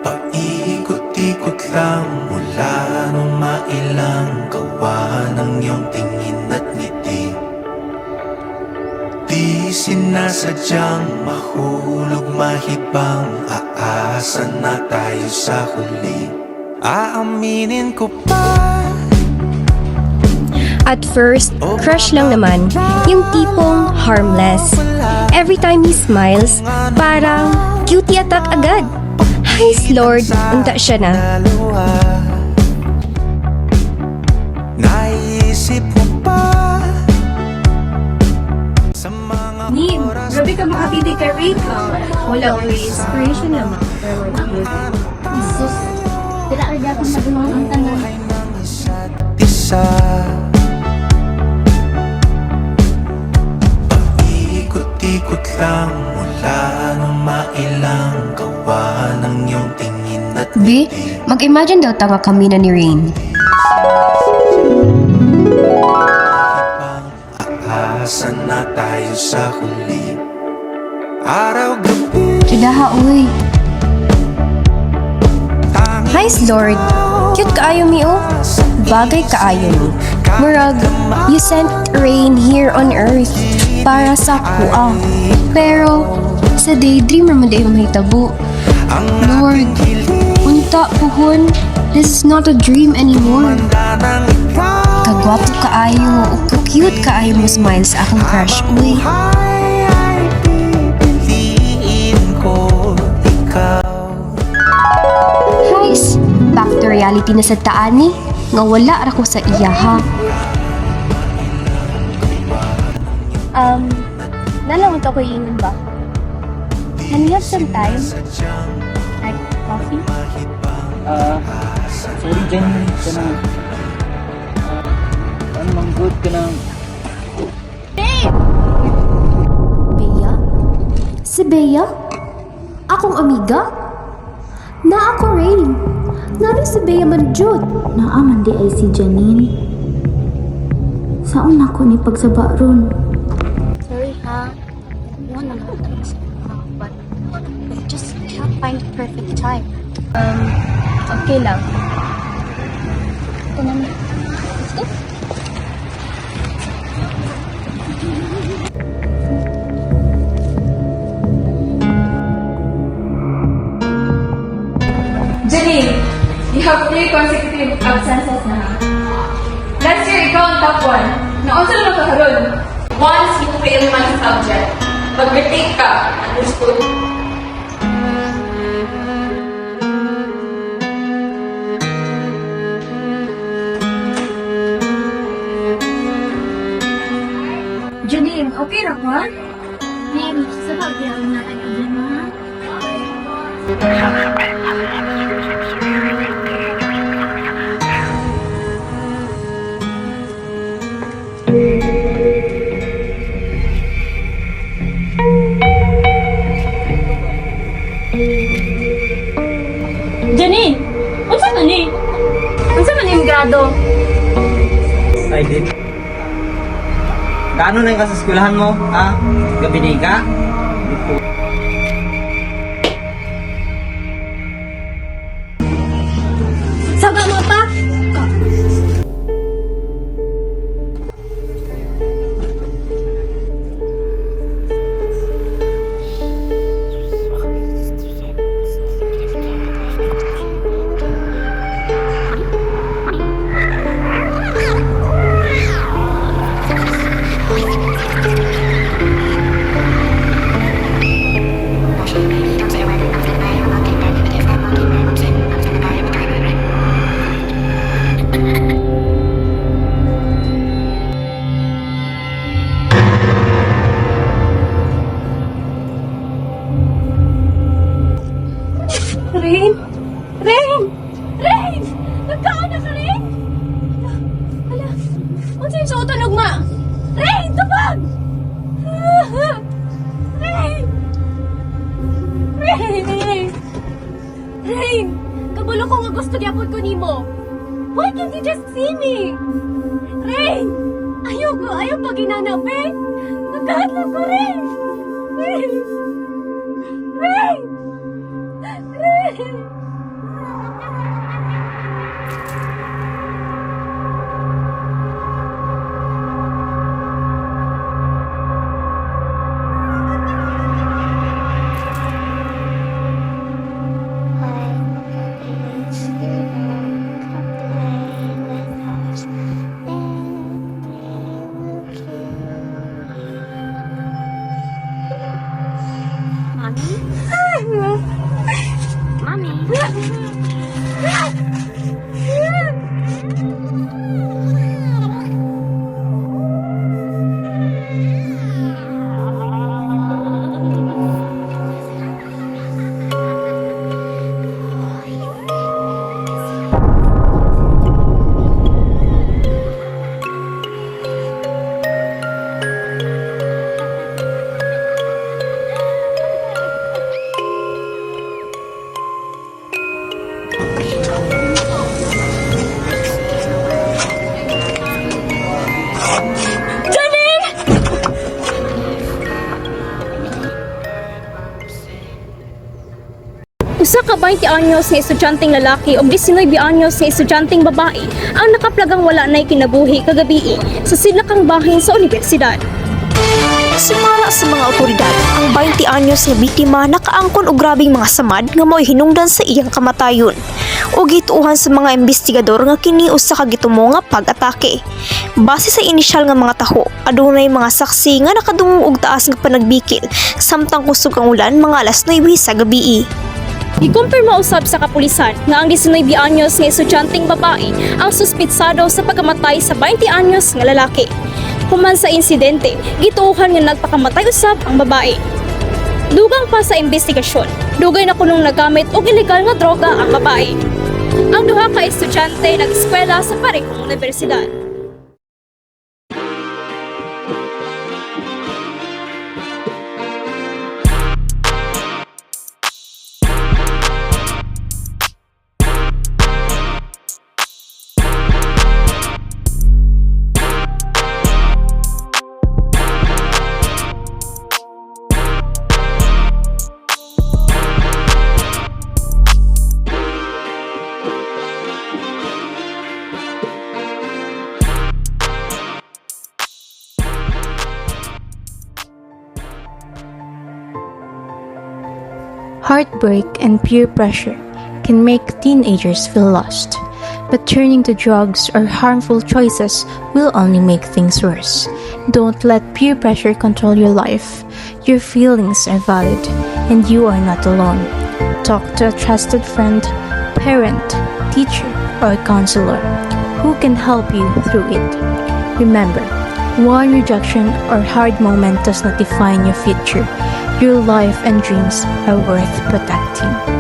Paikot-ikot lang mula nung mailang gawa ng iyong tingin at ngiti. Di sinasadyang mahulog mahibang, aasa na tayo sa huli. Aaminin ko pa, At first, crush lang naman. Yung tipong harmless. Every time he smiles, parang cutie attack agad. Hi, Lord, unta siya na. dalawa. Naisip mo pa sa mga Nin, oras grabe ka makatitig kay Ray. Wala ko inspiration naman. Jesus, tira ka dapat magulong ang tanan. ng isa't isa. Paikot-ikot lang mula nung mailang gawa ng iyong tingin at B, ngiti. mag-imagine daw tanga kami na ni Rain. Aasa na tayo sa huli. Araw-gabi Kidaha, uy. tanging Hi, Lord. Cute kaayo mi, oh. Bagay kaayo mi. Murag, you sent rain here on earth para sa kuha. Pero, sa daydream naman dayo mahitabo. ang Lord, unta puhon, this is not a dream anymore. handa ng ikaw. Kagwapo kaayo, o ka-cute kaayo mo smile sa akong crush, uy. Ay, pipiliin ko ikaw. Guys, back to reality na sa taani, nga wala ra ko sa iya, ha? Nalang ito ko iinom ba? Can we have some time? Like coffee? Sorry Jen, ka na. Ano mang good ka na. Bea? Si Bea? Akong amiga? Na ako, Rain. Nari si Bea man jud. Naaman di ay si Janine. Saan ako ni pagsaba ron? Sorry ha. One naman talaga sa but I just can't find the perfect time. Okay lang. Ito naman. Let's go. Janine, you have 3 consecutive absences na ha. Last year, ikaw ang top 1. Naunsa naman ka karon? Once you fail man sa subject, mag-retake ka. Understood? Janine, okay ra ka? Ma'am, sa pagbiyaw na tayo dyan ha? Janine! Unsa man ni? Unsa man yung grado? I did. Kaano na yung ka sa eskwelahan mo? Ha? Gabi na ka? Saba mo pa? Rain! Rain! Rain! Nagkaan na ka, Rain! Hala, ang sa'yo sa utunog, ma! Rain! Tupag! Rain! Rain! Rain! Kabulo ko nga gusto gyapon ko nimo. Why can't you just see me? Rain! Ayaw pa ginanap, eh! Nagkahadlong ko, Rain! Rain! Rain! Rain! Usa ka 20 anyos nga estudyanteng lalaki ug 19 anyos nga estudyanteng babae ang nakaplagang wala nay kinabuhi kagabi sa silakang bahin sa universidad. Sumala sa mga otoridad, ang 20 anyos nga biktima nakaangkon og grabing mga samad nga mo'y hinungdan sa iyang kamatayon. O gituuhan sa mga investigador nga kini usa ka gitumo nga pag-atake. Base sa inisyal nga mga taho, adunay mga saksi nga nakadungog og taas nga panagbikil samtang kusog ang ulan mga alas 9 sa gabi. Gikumpirma usab sa kapulisan nga ang 19 anyos nga estudyanteng babae ang suspitsado sa pagkamatay sa 20 anyos nga lalaki. Human sa insidente, gituuhan nga nagpakamatay usab ang babae. Dugang pa sa investigasyon, dugay na kunong nagamit og ilegal nga droga ang babae. Ang duha ka estudyante nag-eskwela sa parehong universidad. Heartbreak and peer pressure can make teenagers feel lost, but turning to drugs or harmful choices will only make things worse. Don't let peer pressure control your life. Your feelings are valid, and you are not alone. Talk to a trusted friend, parent, teacher, or counselor who can help you through it. Remember, one rejection or hard moment does not define your future. Your life and dreams are worth protecting.